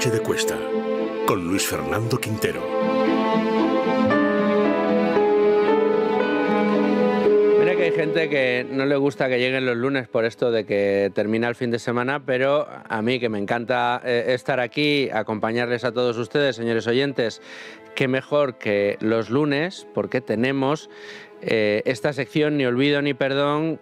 Noche de Cuesta, con Luis Fernando Quintero. Mira que hay gente que no le gusta que lleguen los lunes por esto de que termina el fin de semana, pero a mí, que me encanta estar aquí, acompañarles a todos ustedes, señores oyentes, qué mejor que los lunes, porque tenemos esta sección Ni Olvido ni Perdón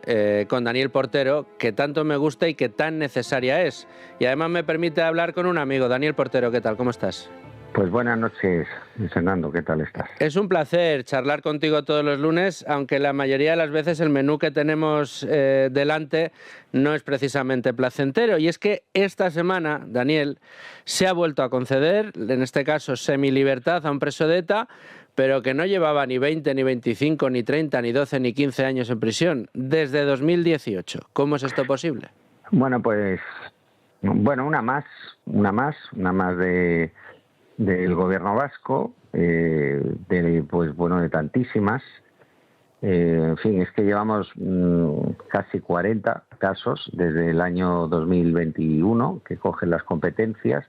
con Daniel Portero, que tanto me gusta y que tan necesaria es. Y además me permite hablar con un amigo. Daniel Portero, ¿qué tal? ¿Cómo estás? Pues buenas noches, Fernando, ¿qué tal estás? Es un placer charlar contigo todos los lunes, aunque la mayoría de las veces el menú que tenemos delante no es precisamente placentero. Y es que esta semana, Daniel, se ha vuelto a conceder, en este caso semilibertad, a un preso de ETA, pero que no llevaba ni 20, ni 25, ni 30, ni 12, ni 15 años en prisión, desde 2018. ¿Cómo es esto posible? Bueno, pues, una más del gobierno vasco, de tantísimas. En fin, es que llevamos casi 40 casos desde el año 2021 que cogen las competencias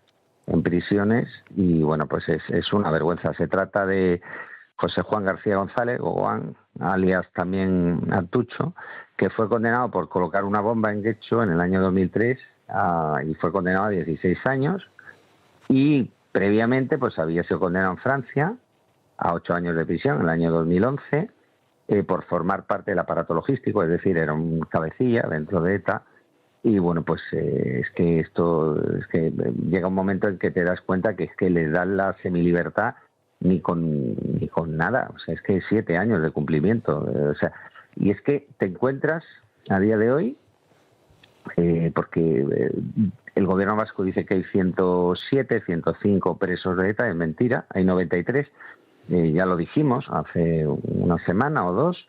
en prisiones y bueno, pues es una vergüenza. Se trata de José Juan García González, o Juan, alias también Atucho, que fue condenado por colocar una bomba en Getxo en el año 2003 y fue condenado a 16 años y previamente pues había sido condenado en Francia a 8 años de prisión en el año 2011 por formar parte del aparato logístico, es decir, era un cabecilla dentro de ETA. Y bueno, pues es que llega un momento en que te das cuenta que es que les dan la semilibertad ni con nada. O sea, es que 7 años de cumplimiento. Y es que te encuentras a día de hoy, porque el gobierno vasco dice que hay 107, 105 presos de ETA, es mentira, hay 93. Ya lo dijimos hace una semana o dos.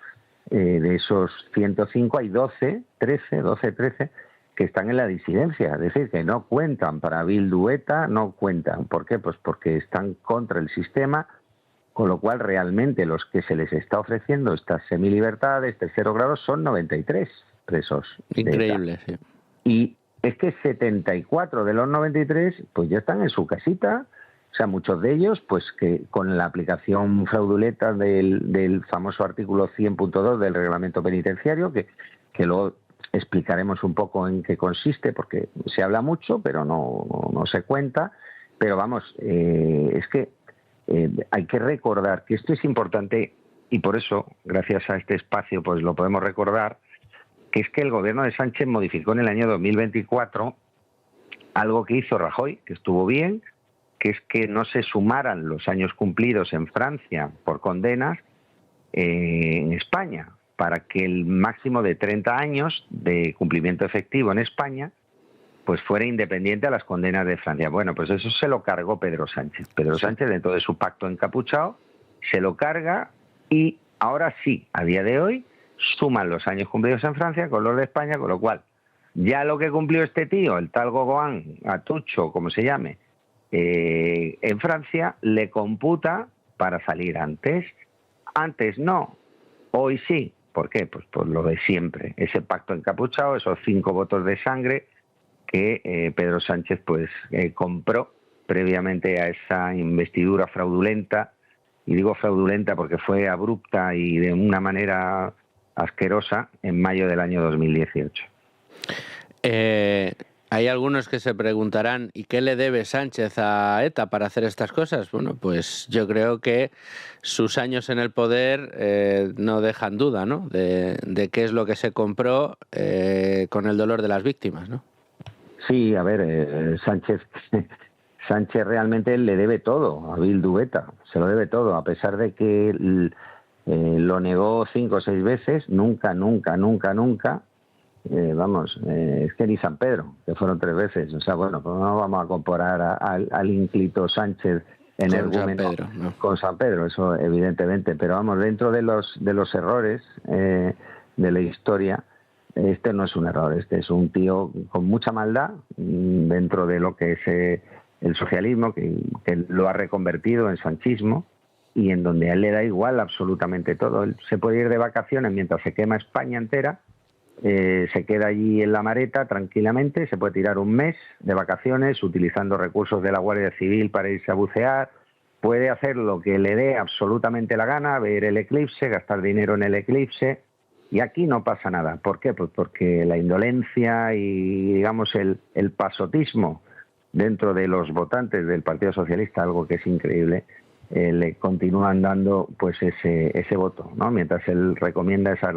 De esos 105 hay 12, 13 que están en la disidencia, es decir, que no cuentan para Bildu ETA, no cuentan. ¿Por qué? Pues porque están contra el sistema, con lo cual realmente los que se les está ofreciendo estas semilibertades, tercero grado, son 93 presos. Increíble, sí. Y es que 74 de los 93 pues ya están en su casita. O sea, muchos de ellos, pues que con la aplicación fraudulenta del famoso artículo 100.2 del reglamento penitenciario, que luego explicaremos un poco en qué consiste, porque se habla mucho, pero no se cuenta. Pero vamos, es que hay que recordar que esto es importante y por eso, gracias a este espacio, pues lo podemos recordar, que es que el gobierno de Sánchez modificó en el año 2024 algo que hizo Rajoy, que estuvo bien, que es que no se sumaran los años cumplidos en Francia por condenas en España, para que el máximo de 30 años de cumplimiento efectivo en España pues fuera independiente a las condenas de Francia. Bueno, pues eso se lo cargó Pedro Sánchez. Pedro Sánchez, dentro de su pacto encapuchado, se lo carga y ahora sí, a día de hoy, suman los años cumplidos en Francia con los de España, con lo cual ya lo que cumplió este tío, el tal Gogoan, Atucho, como se llame, en Francia, le computa para salir antes. Antes no, hoy sí. ¿Por qué? Pues por lo de siempre, ese pacto encapuchado, esos 5 votos de sangre que Pedro Sánchez pues compró previamente a esa investidura fraudulenta. Y digo fraudulenta porque fue abrupta y de una manera asquerosa en mayo del año 2018. Hay algunos que se preguntarán, ¿y qué le debe Sánchez a ETA para hacer estas cosas? Bueno, pues yo creo que sus años en el poder no dejan duda, ¿no?, de qué es lo que se compró con el dolor de las víctimas, ¿no? Sí, a ver, Sánchez realmente le debe todo a Bildu ETA, se lo debe todo, a pesar de que lo negó 5 o 6 veces, nunca. Es que ni San Pedro, que fueron 3 veces. O sea, bueno, pues no vamos a comparar al ínclito Sánchez energúmeno con San Pedro, eso evidentemente. Pero vamos, dentro de los errores de la historia, este no es un error, este es un tío con mucha maldad dentro de lo que es el socialismo, que lo ha reconvertido en sanchismo y en donde a él le da igual absolutamente todo. Él se puede ir de vacaciones mientras se quema España entera se queda allí en la Mareta tranquilamente, se puede tirar un mes de vacaciones utilizando recursos de la Guardia Civil para irse a bucear, puede hacer lo que le dé absolutamente la gana, ver el eclipse, gastar dinero en el eclipse, y aquí no pasa nada. ¿Por qué? Pues porque la indolencia y, digamos, el pasotismo dentro de los votantes del Partido Socialista, algo que es increíble, le continúan dando pues ese voto, ¿no? Mientras él recomienda esas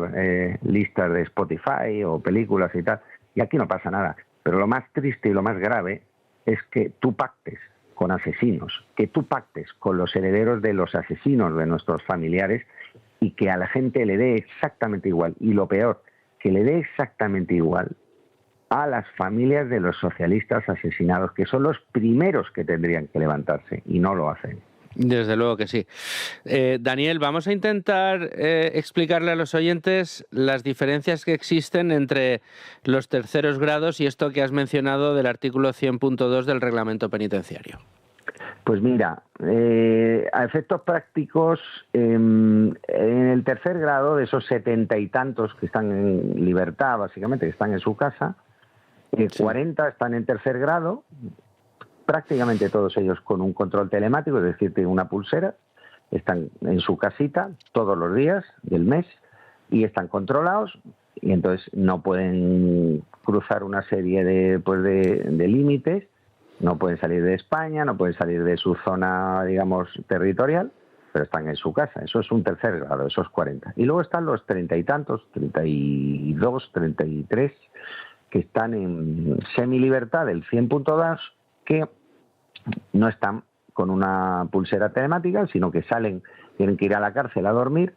listas de Spotify o películas y tal, y aquí no pasa nada. Pero lo más triste y lo más grave es que tú pactes con asesinos, que tú pactes con los herederos de los asesinos de nuestros familiares y que a la gente le dé exactamente igual. Y lo peor, que le dé exactamente igual a las familias de los socialistas asesinados, que son los primeros que tendrían que levantarse y no lo hacen. Desde luego que sí. Daniel, vamos a intentar explicarle a los oyentes las diferencias que existen entre los terceros grados y esto que has mencionado del artículo 100.2 del reglamento penitenciario. Pues mira, a efectos prácticos, en el tercer grado, de esos 70 y tantos que están en libertad, básicamente, que están en su casa, 40 están en tercer grado, prácticamente todos ellos con un control telemático, es decir, tienen una pulsera, están en su casita todos los días del mes y están controlados, y entonces no pueden cruzar una serie de límites, no pueden salir de España, no pueden salir de su zona, digamos, territorial, pero están en su casa. Eso es un tercer grado, esos 40. Y luego están los 30 y tantos, 32, 33, que están en semilibertad del 100.2, que no están con una pulsera telemática, sino que salen, tienen que ir a la cárcel a dormir,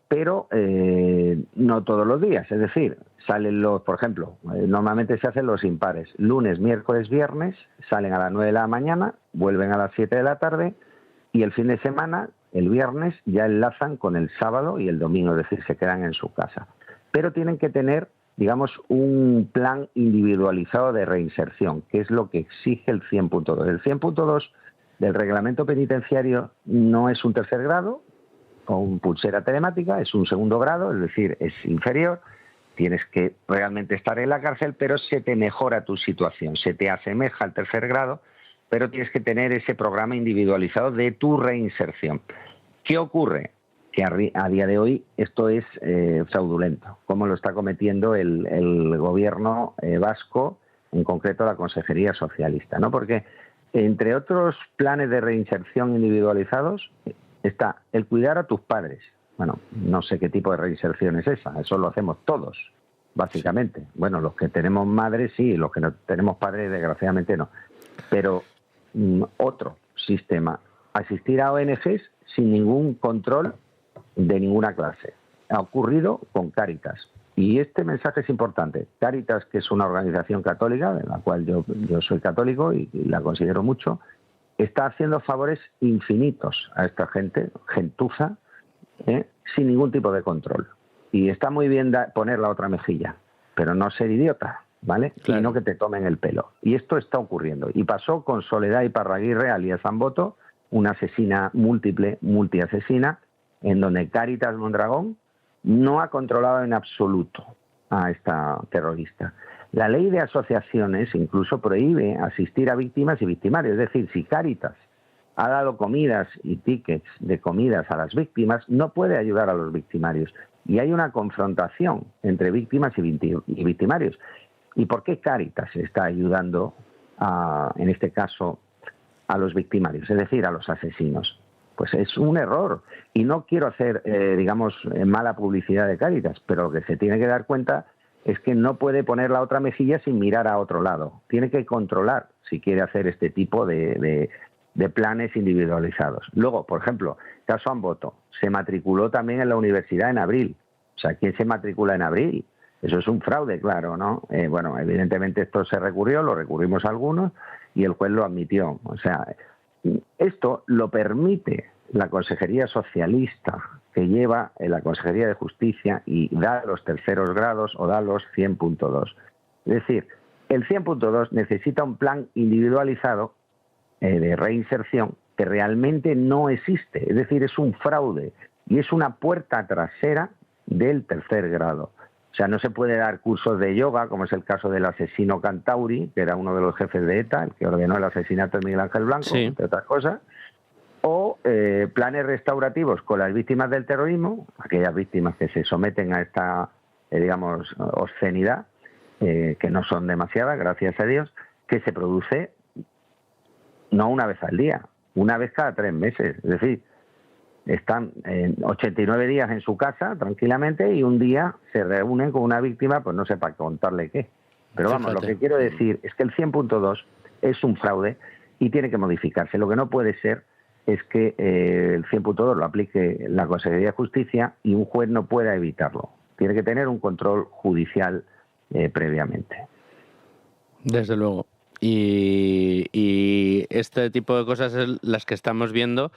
pero no todos los días. Es decir, salen por ejemplo, normalmente se hacen los impares. Lunes, miércoles, viernes, salen a las 9 de la mañana, vuelven a las 7 de la tarde, y el fin de semana, el viernes, ya enlazan con el sábado y el domingo, es decir, se quedan en su casa. Pero tienen que tener, digamos, un plan individualizado de reinserción, que es lo que exige el 100.2. El 100.2 del reglamento penitenciario no es un tercer grado con pulsera telemática, es un segundo grado, es decir, es inferior, tienes que realmente estar en la cárcel, pero se te mejora tu situación, se te asemeja al tercer grado, pero tienes que tener ese programa individualizado de tu reinserción. ¿Qué ocurre? Que a día de hoy esto es fraudulento, como lo está cometiendo el gobierno vasco, en concreto la Consejería Socialista, ¿no? Porque entre otros planes de reinserción individualizados está el cuidar a tus padres. Bueno, no sé qué tipo de reinserción es esa, eso lo hacemos todos, básicamente. Bueno, los que tenemos madres sí, los que no tenemos padres desgraciadamente no. Pero otro sistema, asistir a ONGs sin ningún control de ninguna clase. Ha ocurrido con Cáritas. Y este mensaje es importante. Cáritas, que es una organización católica, de la cual yo soy católico y la considero mucho, está haciendo favores infinitos a esta gente, gentuza, sin ningún tipo de control. Y está muy bien poner la otra mejilla, pero no ser idiota, ¿vale? Claro. Y no que te tomen el pelo. Y esto está ocurriendo. Y pasó con Soledad Iparraguirre, alias Zamboto, una asesina múltiple, multiasesina, en donde Cáritas Mondragón no ha controlado en absoluto a esta terrorista. La ley de asociaciones incluso prohíbe asistir a víctimas y victimarios. Es decir, si Cáritas ha dado comidas y tickets de comidas a las víctimas, no puede ayudar a los victimarios. Y hay una confrontación entre víctimas y victimarios. ¿Y por qué Cáritas está ayudando, en este caso, a los victimarios, es decir, a los asesinos? Pues es un error. Y no quiero hacer, digamos, mala publicidad de Cáritas, pero lo que se tiene que dar cuenta es que no puede poner la otra mejilla sin mirar a otro lado. Tiene que controlar si quiere hacer este tipo de planes individualizados. Luego, por ejemplo, caso Amboto, se matriculó también en la universidad en abril. O sea, ¿quién se matricula en abril? Eso es un fraude, claro, ¿no? Bueno, evidentemente esto se recurrió, lo recurrimos algunos y el juez lo admitió. O sea, esto lo permite la Consejería Socialista, que lleva en la Consejería de Justicia y da los terceros grados o da los 100.2. Es decir, el 100.2 necesita un plan individualizado de reinserción que realmente no existe. Es decir, es un fraude y es una puerta trasera del tercer grado. O sea, no se puede dar cursos de yoga, como es el caso del asesino Cantauri, que era uno de los jefes de ETA, el que ordenó el asesinato de Miguel Ángel Blanco, sí, entre otras cosas, o planes restaurativos con las víctimas del terrorismo, aquellas víctimas que se someten a esta, digamos, obscenidad, que no son demasiadas, gracias a Dios, que se produce no una vez al día, una vez cada 3 meses. Es decir, están 89 días en su casa tranquilamente y un día se reúnen con una víctima, pues no sé para contarle qué. Pero vamos, fíjate. Lo que quiero decir es que el 100.2 es un fraude y tiene que modificarse. Lo que no puede ser es que el 100.2 lo aplique la Consejería de Justicia y un juez no pueda evitarlo. Tiene que tener un control judicial previamente. Desde luego. Y este tipo de cosas es las que estamos viendo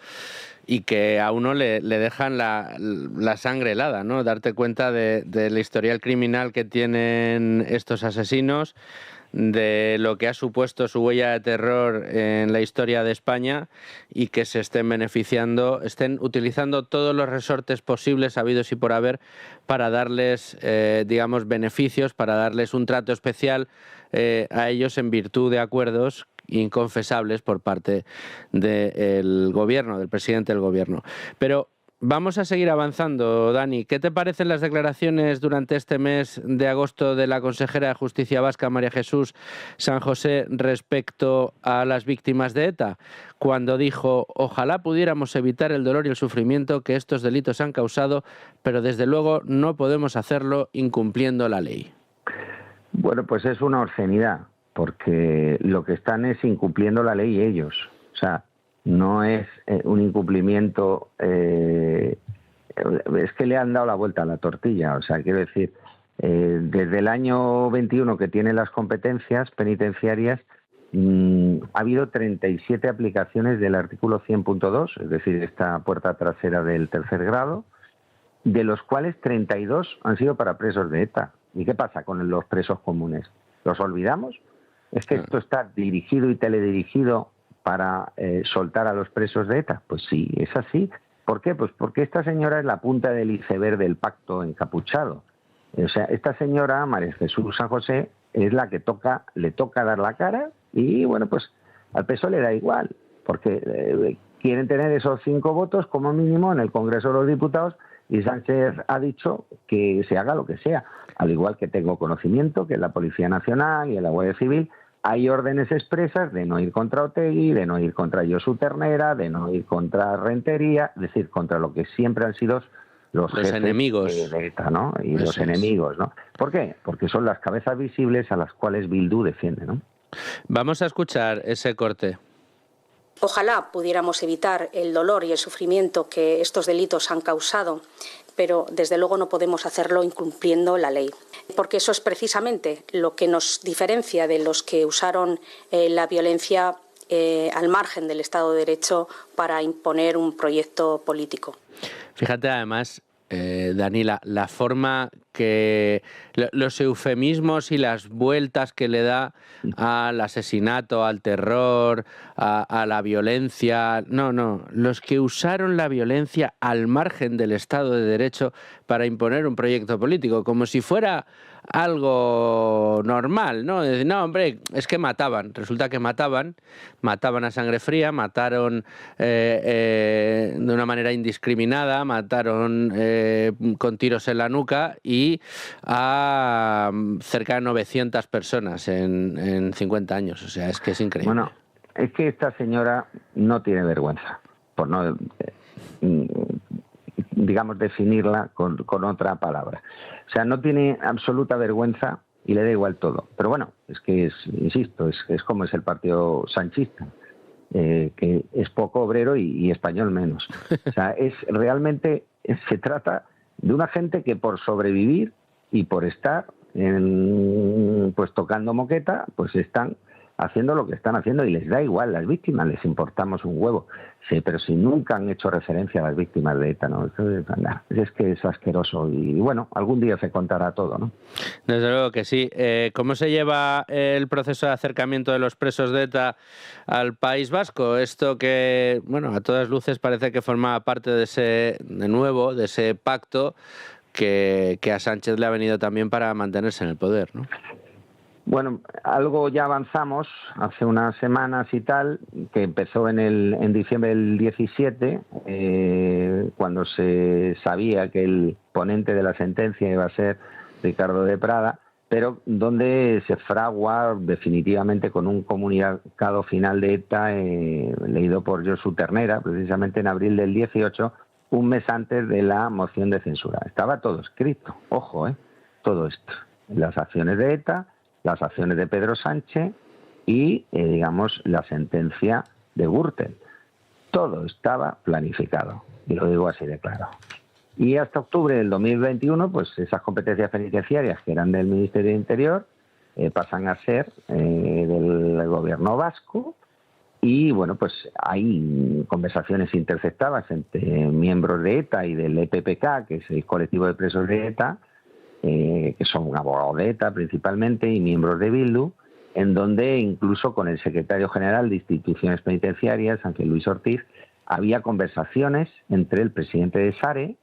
y que a uno le dejan la sangre helada, ¿no? Darte cuenta del historial criminal que tienen estos asesinos, de lo que ha supuesto su huella de terror en la historia de España y que se estén beneficiando, estén utilizando todos los resortes posibles, habidos y por haber, para darles, digamos, beneficios, para darles un trato especial a ellos en virtud de acuerdos inconfesables por parte del gobierno, del presidente del gobierno. Pero vamos a seguir avanzando, Dani. ¿Qué te parecen las declaraciones durante este mes de agosto de la consejera de Justicia vasca, María Jesús San José, respecto a las víctimas de ETA? Cuando dijo: ojalá pudiéramos evitar el dolor y el sufrimiento que estos delitos han causado, pero desde luego no podemos hacerlo incumpliendo la ley. Bueno, pues es una obscenidad, porque lo que están es incumpliendo la ley ellos. O sea, no es un incumplimiento, es que le han dado la vuelta a la tortilla. O sea, quiero decir, desde el año 21 que tiene las competencias penitenciarias, ha habido 37 aplicaciones del artículo 100.2, es decir, esta puerta trasera del tercer grado, de los cuales 32 han sido para presos de ETA. ¿Y qué pasa con los presos comunes? ¿Los olvidamos? ¿Es que esto está dirigido y teledirigido para soltar a los presos de ETA? Pues sí, es así. ¿Por qué? Pues porque esta señora es la punta del iceberg del pacto encapuchado. O sea, esta señora, María Jesús San José, es la que le toca dar la cara y, bueno, pues al PSOE le da igual, porque quieren tener esos 5 votos como mínimo en el Congreso de los Diputados y Sánchez ha dicho que se haga lo que sea. Al igual que tengo conocimiento que en la Policía Nacional y en la Guardia Civil hay órdenes expresas de no ir contra Otegi, de no ir contra Josu Ternera, de no ir contra Rentería, es decir, contra lo que siempre han sido los jefes enemigos de ETA, ¿no? Y Eso los es. enemigos, ¿no? ¿Por qué? Porque son las cabezas visibles a las cuales Bildu defiende, ¿no? Vamos a escuchar ese corte. Ojalá pudiéramos evitar el dolor y el sufrimiento que estos delitos han causado, pero desde luego no podemos hacerlo incumpliendo la ley. Porque eso es precisamente lo que nos diferencia de los que usaron la violencia al margen del Estado de Derecho para imponer un proyecto político. Fíjate, además, Dani, la forma que los eufemismos y las vueltas que le da al asesinato, al terror, a la violencia. No, los que usaron la violencia al margen del Estado de Derecho para imponer un proyecto político, como si fuera algo normal, ¿no? No, hombre, es que mataban. Resulta que mataban a sangre fría, mataron de una manera indiscriminada, mataron con tiros en la nuca y a cerca de 900 personas en 50 años. O sea, es que es increíble. Bueno, es que esta señora no tiene vergüenza, por no, digamos, definirla con otra palabra. O sea, no tiene absoluta vergüenza y le da igual todo. Pero bueno, es que insisto, es como es el partido sanchista, que es poco obrero y español menos. O sea, realmente se trata de una gente que por sobrevivir y por estar pues tocando moqueta, pues están haciendo lo que están haciendo y les da igual. Las víctimas les importamos un huevo. Sí, pero si nunca han hecho referencia a las víctimas de ETA, ¿no? Es que es asqueroso y bueno, algún día se contará todo, ¿no? Desde luego que sí. ¿Cómo se lleva el proceso de acercamiento de los presos de ETA al País Vasco? Esto que, bueno, a todas luces parece que formaba parte de ese pacto que a Sánchez le ha venido también para mantenerse en el poder, ¿no? Bueno, algo ya avanzamos hace unas semanas y tal, que empezó en diciembre del 17, cuando se sabía que el ponente de la sentencia iba a ser Ricardo de Prada, pero donde se fragua definitivamente con un comunicado final de ETA leído por Josu Ternera, precisamente en abril del 18, un mes antes de la moción de censura. Estaba todo escrito, ojo, todo esto, las acciones de ETA, las acciones de Pedro Sánchez y, digamos, la sentencia de Gürtel. Todo estaba planificado, y lo digo así de claro. Y hasta octubre del 2021, pues esas competencias penitenciarias que eran del Ministerio de Interior pasan a ser del gobierno vasco, y bueno, pues hay conversaciones interceptadas entre miembros de ETA y del EPPK, que es el colectivo de presos de ETA, que son abogados de ETA principalmente y miembros de Bildu, en donde incluso con el secretario general de Instituciones Penitenciarias, Ángel Luis Ortiz, había conversaciones entre el presidente de SARE,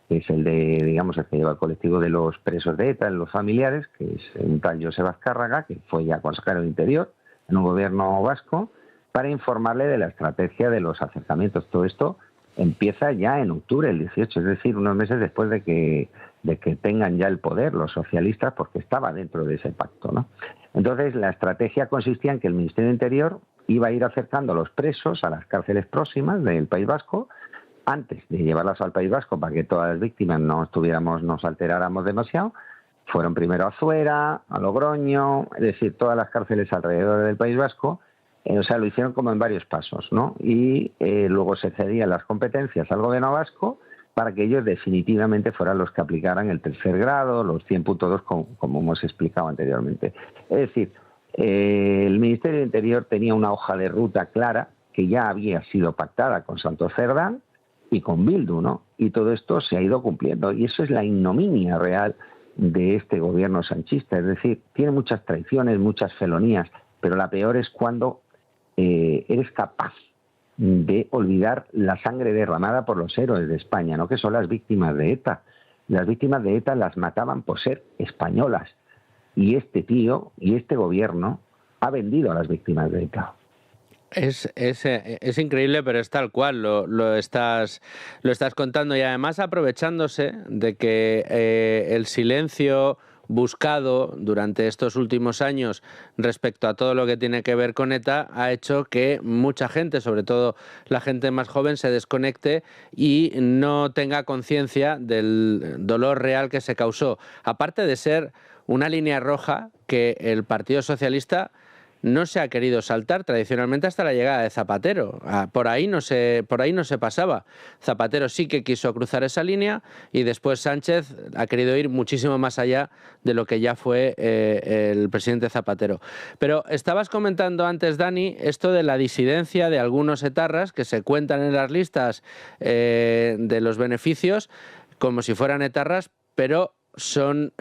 que es el de, digamos, el que lleva el colectivo de los presos de ETA, los familiares, que es un tal Joseba Azcárraga, que fue ya consejero de Interior en un gobierno vasco, para informarle de la estrategia de los acercamientos. Todo esto empieza ya en octubre del 18, es decir, unos meses después de que tengan ya el poder los socialistas, porque estaba dentro de ese pacto, ¿no? Entonces, la estrategia consistía en que el Ministerio de Interior iba a ir acercando a los presos a las cárceles próximas del País Vasco, antes de llevarlas al País Vasco para que todas las víctimas nos alteráramos demasiado. Fueron primero a Zuera, a Logroño, es decir, todas las cárceles alrededor del País Vasco. O sea, lo hicieron como en varios pasos, ¿no? Y luego se cedían las competencias al gobierno vasco para que ellos definitivamente fueran los que aplicaran el tercer grado, los 100.2, como hemos explicado anteriormente. Es decir, el Ministerio de Interior tenía una hoja de ruta clara que ya había sido pactada con Santos Cerdán y con Bildu, ¿no? Y todo esto se ha ido cumpliendo. Y eso es la ignominia real de este gobierno sanchista. Es decir, tiene muchas traiciones, muchas felonías, pero la peor es cuando eres capaz de olvidar la sangre derramada por los héroes de España, ¿no? Que son las víctimas de ETA. Las víctimas de ETA las mataban por ser españolas. Y este tío y este gobierno ha vendido a las víctimas de ETA. Es increíble, pero es tal cual, lo estás contando, y además aprovechándose de que el silencio buscado durante estos últimos años respecto a todo lo que tiene que ver con ETA ha hecho que mucha gente, sobre todo la gente más joven, se desconecte y no tenga conciencia del dolor real que se causó. Aparte de ser una línea roja que el Partido Socialista no se ha querido saltar tradicionalmente hasta la llegada de Zapatero. Por ahí no se pasaba. Zapatero sí que quiso cruzar esa línea y después Sánchez ha querido ir muchísimo más allá de lo que ya fue el presidente Zapatero. Pero estabas comentando antes, Dani, esto de la disidencia de algunos etarras que se cuentan en las listas de los beneficios como si fueran etarras, pero son,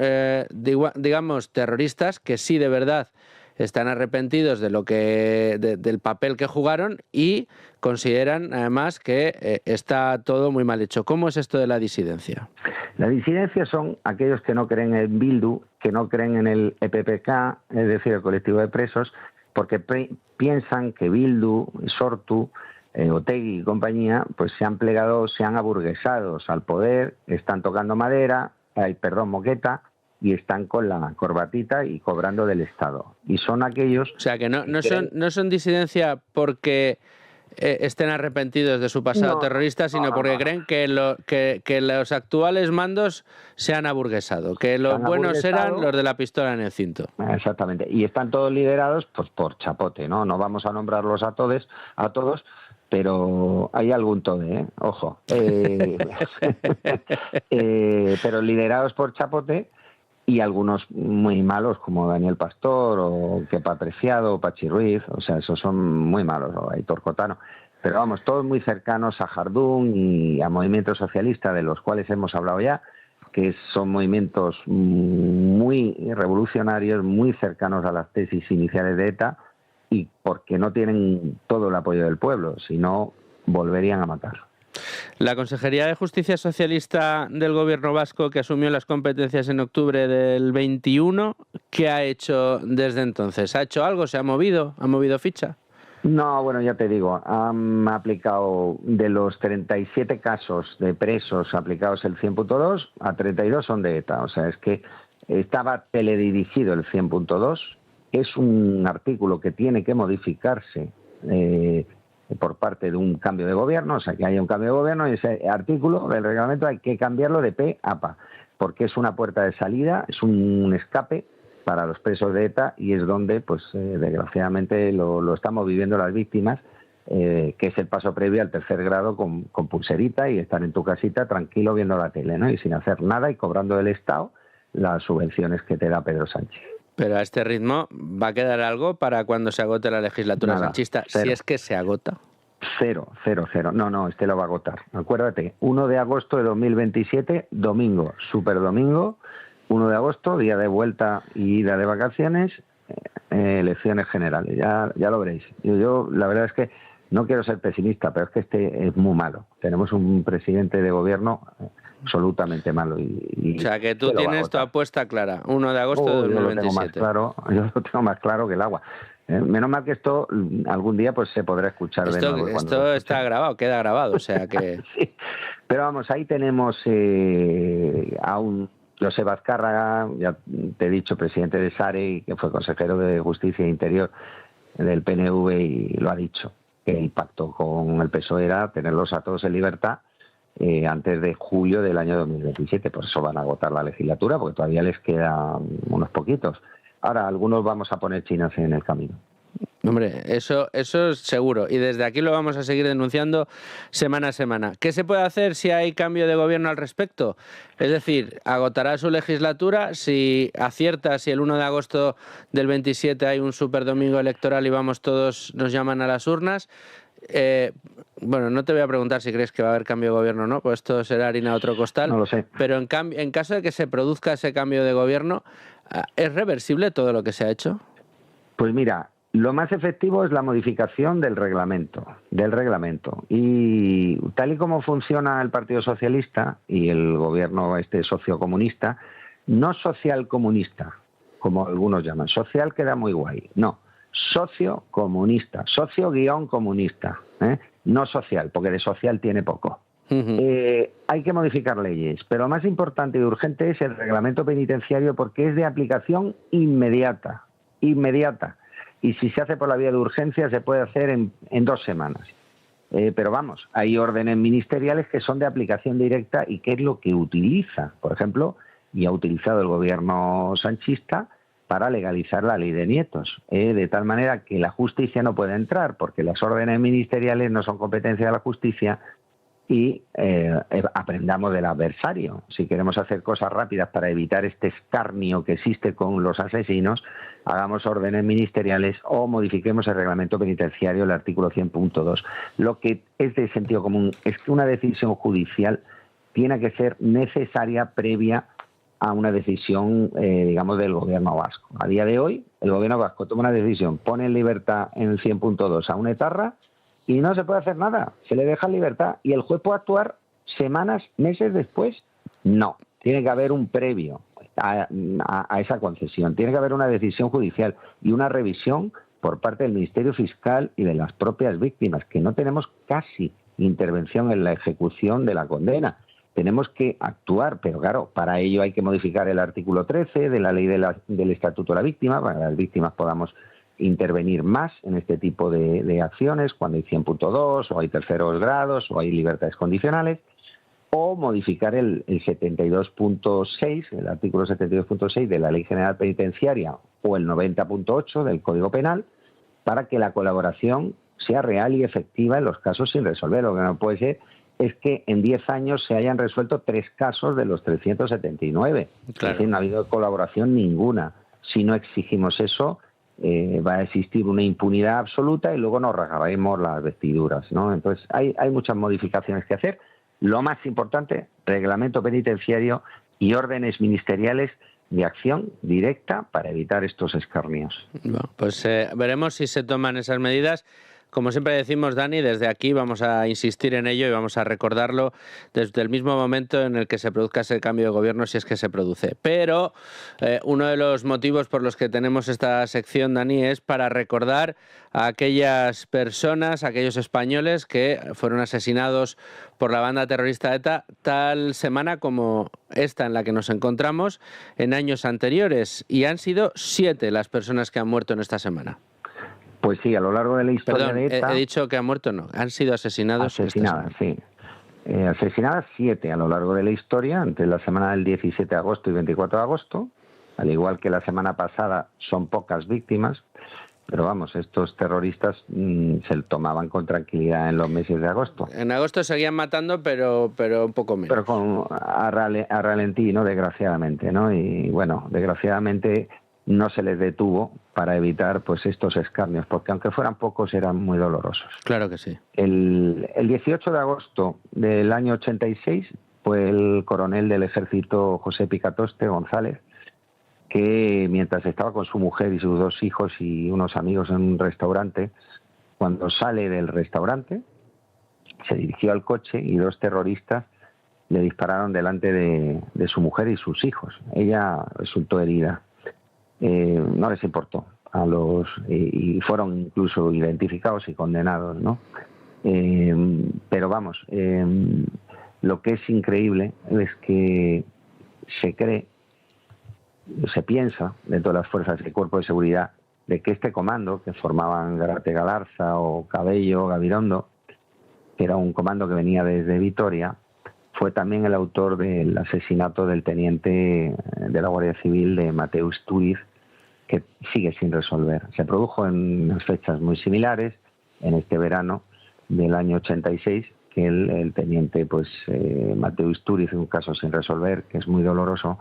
digamos, terroristas que sí de verdad están arrepentidos de del papel que jugaron y consideran además que está todo muy mal hecho. ¿Cómo es esto de la disidencia? La disidencia son aquellos que no creen en Bildu, que no creen en el EPPK, es decir, el colectivo de presos, porque piensan que Bildu, Sortu, Otegi y compañía, pues se han plegado, se han aburguesado al poder, están tocando madera, moqueta, y están con la corbatita y cobrando del Estado. Y son aquellos... O sea, que no son disidencia porque estén arrepentidos de su pasado terrorista, sino porque creen que los actuales mandos se han aburguesado, que los buenos eran los de la pistola en el cinto. Exactamente. Y están todos liderados pues por chapote, ¿no? No vamos a nombrarlos a todos, pero hay algún tode, ojo. Pero liderados por chapote, y algunos muy malos como Daniel Pastor o Kepa Preciado o Pachi Ruiz, o sea, esos son muy malos, o Aitor Cotano, pero vamos, todos muy cercanos a Jardún y a Movimiento Socialista, de los cuales hemos hablado ya, que son movimientos muy revolucionarios, muy cercanos a las tesis iniciales de ETA, y porque no tienen todo el apoyo del pueblo, si no volverían a matar. La Consejería de Justicia Socialista del Gobierno vasco, que asumió las competencias en octubre del 21, ¿qué ha hecho desde entonces? ¿Ha hecho algo? ¿Se ha movido? ¿Ha movido ficha? No, bueno, ya te digo, han aplicado de los 37 casos de presos aplicados el 100.2, a 32 son de ETA. O sea, es que estaba teledirigido el 100.2, es un artículo que tiene que modificarse por parte de un cambio de gobierno, o sea, que haya un cambio de gobierno y ese artículo del reglamento hay que cambiarlo de pe a pa, porque es una puerta de salida, es un escape para los presos de ETA y es donde, pues desgraciadamente, lo estamos viviendo las víctimas, que es el paso previo al tercer grado con pulserita y estar en tu casita tranquilo viendo la tele, ¿no? Y sin hacer nada y cobrando del Estado las subvenciones que te da Pedro Sánchez. Pero a este ritmo va a quedar algo para cuando se agote la legislatura sanchista, cero. si es que se agota. Cero. No, este lo va a agotar. Acuérdate, 1 de agosto de 2027, domingo, super domingo, 1 de agosto, día de vuelta y ida de vacaciones, elecciones generales. Ya lo veréis. Yo la verdad es que no quiero ser pesimista, pero es que este es muy malo. Tenemos un presidente de gobierno absolutamente malo. O sea, que tú tienes tu apuesta clara, 1 de agosto de 2027. Yo lo tengo más claro que el agua. Menos mal que esto algún día pues se podrá escuchar de nuevo. Esto está grabado, queda grabado, o sea que... Sí. Pero vamos, ahí tenemos a un Joseba Azcárraga, ya te he dicho, presidente de SARE, que fue consejero de Justicia e Interior del PNV y lo ha dicho, que el pacto con el PSOE era tenerlos a todos en libertad antes de julio del año 2027. Por eso van a agotar la legislatura, porque todavía les quedan unos poquitos. Ahora, algunos vamos a poner chinas en el camino. Hombre, eso es seguro. Y desde aquí lo vamos a seguir denunciando semana a semana. ¿Qué se puede hacer si hay cambio de gobierno al respecto? Es decir, agotará su legislatura si acierta, si el 1 de agosto del 27 hay un superdomingo electoral y vamos todos, nos llaman a las urnas. Bueno, no te voy a preguntar si crees que va a haber cambio de gobierno o no, pues esto será harina de otro costal. No lo sé. Pero en caso de que se produzca ese cambio de gobierno, ¿es reversible todo lo que se ha hecho? Pues mira, lo más efectivo es la modificación del reglamento. Y tal y como funciona el Partido Socialista y el gobierno sociocomunista, no socialcomunista, como algunos llaman. Social queda muy guay. No, sociocomunista, socio-comunista, no social, porque de social tiene poco. Hay que modificar leyes, pero lo más importante y urgente es el reglamento penitenciario, porque es de aplicación inmediata. Y si se hace por la vía de urgencia se puede hacer en 2 semanas. Pero vamos, hay órdenes ministeriales que son de aplicación directa y que es lo que utiliza, por ejemplo, y ha utilizado el gobierno sanchista para legalizar la ley de nietos, de tal manera que la justicia no puede entrar, porque las órdenes ministeriales no son competencia de la justicia, y aprendamos del adversario. Si queremos hacer cosas rápidas para evitar este escarnio que existe con los asesinos, hagamos órdenes ministeriales o modifiquemos el reglamento penitenciario, el artículo 100.2. Lo que es de sentido común es que una decisión judicial tiene que ser necesaria previa a una decisión, digamos, del gobierno vasco. A día de hoy, el gobierno vasco toma una decisión, pone en libertad en el 100.2 a un etarra, y no se puede hacer nada, se le deja en libertad. ¿Y el juez puede actuar semanas, meses después? No, tiene que haber un previo a esa concesión, tiene que haber una decisión judicial y una revisión por parte del Ministerio Fiscal y de las propias víctimas, que no tenemos casi intervención en la ejecución de la condena. Tenemos que actuar, pero claro, para ello hay que modificar el artículo 13 de la ley del Estatuto de la Víctima, para que las víctimas podamos intervenir más en este tipo de acciones cuando hay 100.2 o hay terceros grados o hay libertades condicionales, o modificar el 72.6, el artículo 72.6 de la Ley General Penitenciaria o el 90.8 del Código Penal, para que la colaboración sea real y efectiva en los casos sin resolver. Lo que no puede ser es que en 10 años se hayan resuelto 3 casos de los 379. Claro. Es decir, no ha habido colaboración ninguna. Si no exigimos eso, va a existir una impunidad absoluta y luego nos rasgaremos las vestiduras, ¿no? Entonces hay muchas modificaciones que hacer. Lo más importante, reglamento penitenciario y órdenes ministeriales de acción directa para evitar estos escarnios. Bueno, pues veremos si se toman esas medidas. Como siempre decimos, Dani, desde aquí vamos a insistir en ello y vamos a recordarlo desde el mismo momento en el que se produzca ese cambio de gobierno, si es que se produce. Pero uno de los motivos por los que tenemos esta sección, Dani, es para recordar a aquellas personas, a aquellos españoles que fueron asesinados por la banda terrorista ETA tal semana como esta en la que nos encontramos en años anteriores. Y han sido 7 las personas que han muerto en esta semana. Pues sí, a lo largo de la historia Perdón, de ETA... he dicho que han muerto, no, han sido asesinados. Asesinadas, sí. Asesinadas 7 a lo largo de la historia, entre la semana del 17 de agosto y 24 de agosto. Al igual que la semana pasada, son pocas víctimas, pero vamos, estos terroristas se tomaban con tranquilidad en los meses de agosto. En agosto seguían matando, pero un poco menos. Pero a ralentí, ¿no? Desgraciadamente, ¿no? Y bueno, desgraciadamente no se les detuvo para evitar pues estos escarnios, porque aunque fueran pocos eran muy dolorosos. Claro que sí. El 18 de agosto del año 86 fue el coronel del ejército José Picatoste González, que mientras estaba con su mujer y sus 2 hijos y unos amigos en un restaurante, cuando sale del restaurante, se dirigió al coche y 2 terroristas le dispararon delante de su mujer y sus hijos. Ella resultó herida. No les importó y fueron incluso identificados y condenados, ¿no? Pero vamos, lo que es increíble es que se piensa dentro de las fuerzas del Cuerpo de Seguridad de que este comando, que formaban Garate Galarza o Cabello, Gabirondo, que era un comando que venía desde Vitoria, fue también el autor del asesinato del teniente de la Guardia Civil de Mateu Istúriz, que sigue sin resolver. Se produjo en unas fechas muy similares, en este verano del año 86, que el teniente Mateu Istúriz, un caso sin resolver, que es muy doloroso,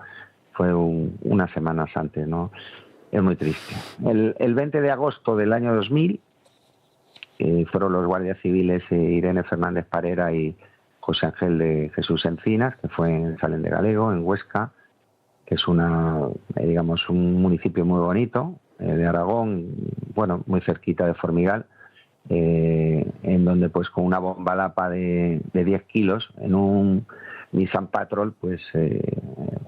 fue unas semanas antes, ¿no? Es muy triste. El 20 de agosto del año 2000 fueron los guardias civiles Irene Fernández Parera y José Ángel de Jesús Encinas, que fue en Salén de Galego, en Huesca, que es un municipio muy bonito de Aragón, bueno, muy cerquita de Formigal, en donde pues con una bomba lapa de 10 kilos en un Nissan Patrol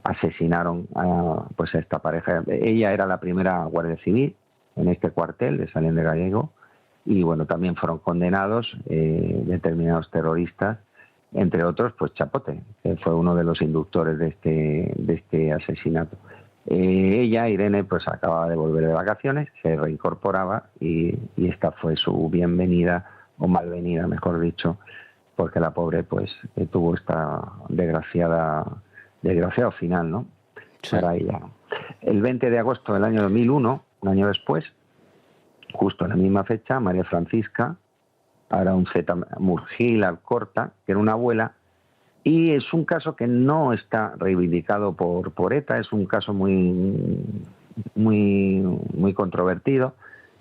asesinaron a esta pareja. Ella era la primera guardia civil en este cuartel de Salén de Gallego y bueno, también fueron condenados determinados terroristas, entre otros pues Chapote, que fue uno de los inductores de este asesinato. Ella, Irene, pues acababa de volver de vacaciones, se reincorporaba y esta fue su bienvenida, o malvenida mejor dicho, porque la pobre pues tuvo esta desgraciado final, ¿no? Sí. Para ella. El 20 de agosto del año 2001, un año después, justo en la misma fecha, María Francisca Araunzeta Murgil Alcorta, que era una abuela, y es un caso que no está reivindicado por ETA, es un caso muy controvertido,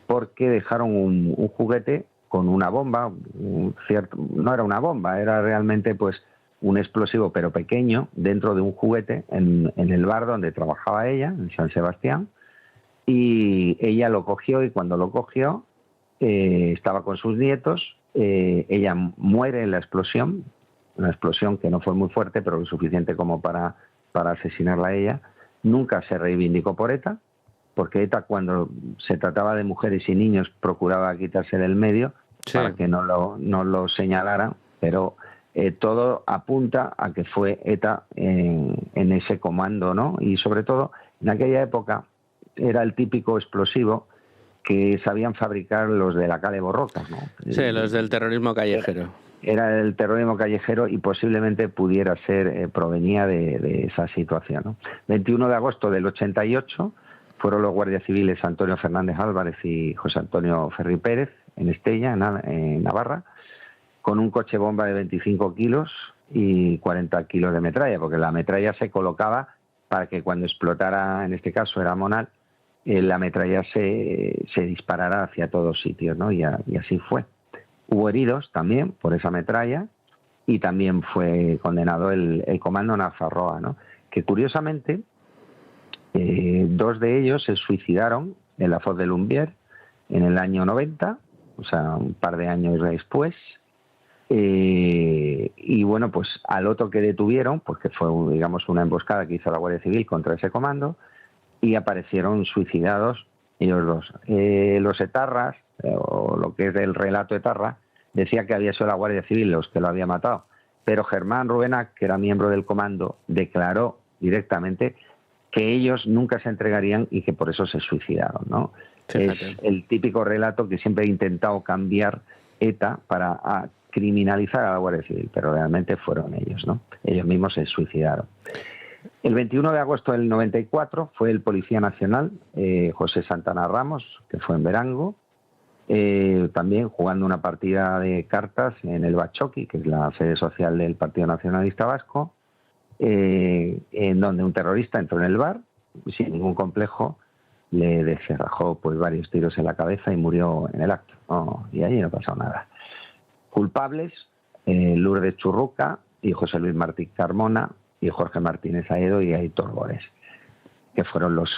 porque dejaron un juguete con una bomba, no era una bomba, era realmente pues un explosivo pero pequeño dentro de un juguete en el bar donde trabajaba ella, en San Sebastián, y ella lo cogió y cuando lo cogió estaba con sus nietos, ella muere en la explosión, una explosión que no fue muy fuerte pero lo suficiente como para asesinarla a ella. Nunca se reivindicó por ETA, porque ETA cuando se trataba de mujeres y niños procuraba quitarse del medio, sí, para que no lo señalaran, pero todo apunta a que fue ETA en ese comando, ¿no? Y sobre todo en aquella época era el típico explosivo que sabían fabricar los de la Cale Borrocas, ¿no? Sí, los del terrorismo callejero. Era el terrorismo callejero y posiblemente pudiera ser, provenía de esa situación, ¿no? 21 de agosto del 88 fueron los guardias civiles Antonio Fernández Álvarez y José Antonio Ferri Pérez en Estella, en Navarra, con un coche bomba de 25 kilos y 40 kilos de metralla, porque la metralla se colocaba para que cuando explotara, en este caso era Monal, la metralla se disparara hacia todos sitios, ¿no? Y así fue. Hubo heridos también por esa metralla y también fue condenado el comando Nafarroa, ¿no? Que curiosamente 2 de ellos se suicidaron en la Foz de Lumbier en el año 90, o sea, un par de años después. Y bueno, pues al otro que detuvieron, porque fue, digamos, una emboscada que hizo la Guardia Civil contra ese comando, y aparecieron suicidados ellos dos. Los etarras, o lo que es el relato etarra, decía que había sido la Guardia Civil los que lo había matado, pero Germán Rubénac, que era miembro del comando, declaró directamente que ellos nunca se entregarían y que por eso se suicidaron, ¿no? Fíjate. Es el típico relato que siempre he intentado cambiar ETA para criminalizar a la Guardia Civil, pero realmente fueron ellos, ¿no? Ellos mismos se suicidaron. El 21 de agosto del 94 fue el Policía Nacional, José Santana Ramos, que fue en Verango, también jugando una partida de cartas en el Bachoqui, que es la sede social del Partido Nacionalista Vasco, en donde un terrorista entró en el bar, sin ningún complejo, le descerrajó pues varios tiros en la cabeza y murió en el acto. Y allí no pasó nada. Culpables, Lourdes Churruca y José Luis Martí Carmona y Jorge Martínez Aedo y Aitor Bores, que fueron los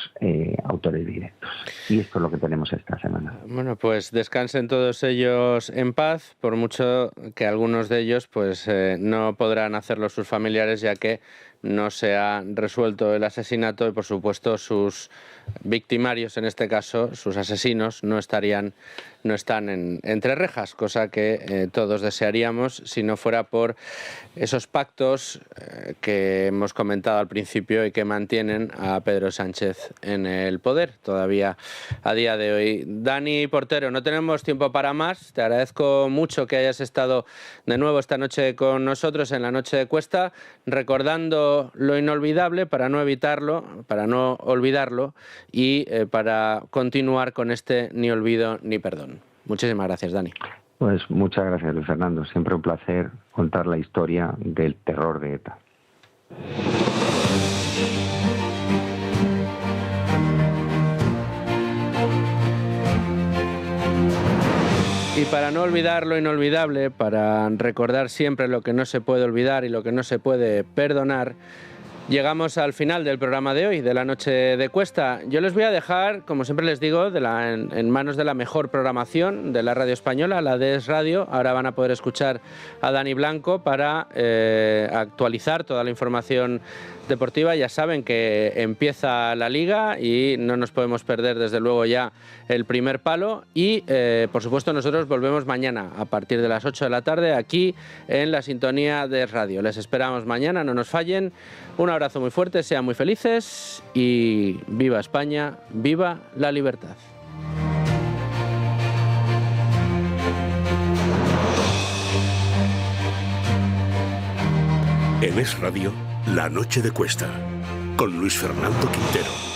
autores directos. Y esto es lo que tenemos esta semana. Bueno, pues descansen todos ellos en paz, por mucho que algunos de ellos pues no podrán hacerlo sus familiares, ya que no se ha resuelto el asesinato y, por supuesto, sus victimarios, en este caso, sus asesinos, no están entre rejas, cosa que todos desearíamos si no fuera por esos pactos que hemos comentado al principio y que mantienen a Pedro Sánchez en el poder todavía a día de hoy. Dani Portero, no tenemos tiempo para más. Te agradezco mucho que hayas estado de nuevo esta noche con nosotros en la Noche de Cuesta, recordando lo inolvidable para no evitarlo, para no olvidarlo y para continuar con este ni olvido ni perdón. Muchísimas gracias, Dani. Pues muchas gracias, Luis Fernando. Siempre un placer contar la historia del terror de ETA. Y para no olvidar lo inolvidable, para recordar siempre lo que no se puede olvidar y lo que no se puede perdonar, llegamos al final del programa de hoy, de la Noche de Cuesta. Yo les voy a dejar, como siempre les digo, en manos de la mejor programación de la radio española, la de Es Radio. Ahora van a poder escuchar a Dani Blanco para actualizar toda la información deportiva. Ya saben que empieza la Liga y no nos podemos perder, desde luego, ya el primer palo. Y, por supuesto, nosotros volvemos mañana a partir de las 8 de la tarde aquí en la sintonía de Es Radio. Les esperamos mañana, no nos fallen. Un abrazo muy fuerte, sean muy felices y viva España, viva la libertad. En Es Radio, La Noche de Cuesta, con Luis Fernando Quintero.